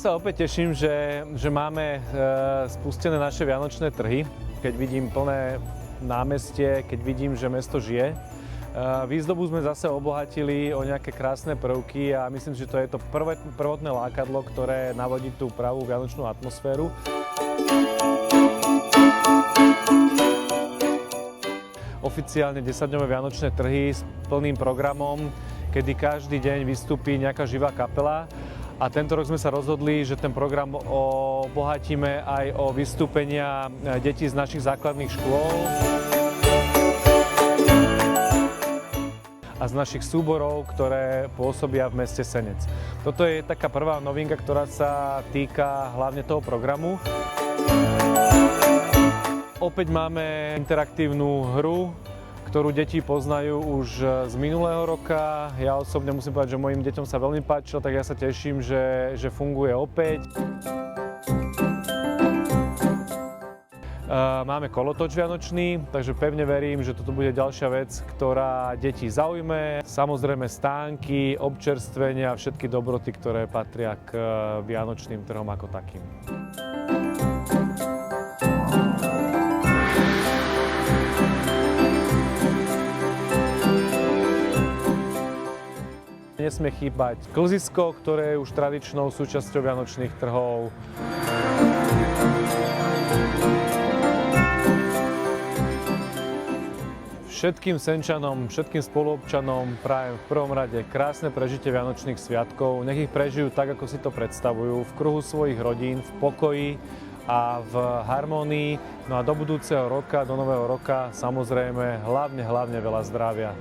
sa opäť teším, že máme spustené naše vianočné trhy. Keď vidím plné námestie, keď vidím, že mesto žije. Výzdobu sme zase obohatili o nejaké krásne prvky a myslím, že to je to prvotné lákadlo, ktoré navodí tú pravú vianočnú atmosféru. Oficiálne 10-dňové vianočné trhy s plným programom, kedy každý deň vystúpi nejaká živá kapela. A tento rok sme sa rozhodli, že ten program obohatíme aj o vystúpenia detí z našich základných škôl a z našich súborov, ktoré pôsobia v meste Senec. Toto je taká prvá novinka, ktorá sa týka hlavne toho programu. Opäť máme interaktívnu hru, ktorú deti poznajú už z minulého roka. Ja osobne musím povedať, že mojim deťom sa veľmi páčilo, tak ja sa teším, že funguje opäť. Máme kolotoč vianočný, takže pevne verím, že toto bude ďalšia vec, ktorá deti zaujme. Samozrejme stánky, občerstvenia, všetky dobroty, ktoré patria k vianočným trhom ako takým. Nesmie chýbať klzisko, ktoré je už tradičnou súčasťou vianočných trhov. Všetkým Senčanom, všetkým spoluobčanom prajem v prvom rade krásne prežitie vianočných sviatkov. Nech ich prežijú tak, ako si to predstavujú, v kruhu svojich rodín, v pokoji a v harmónii. No a do budúceho roka, do nového roka, samozrejme, hlavne veľa zdravia.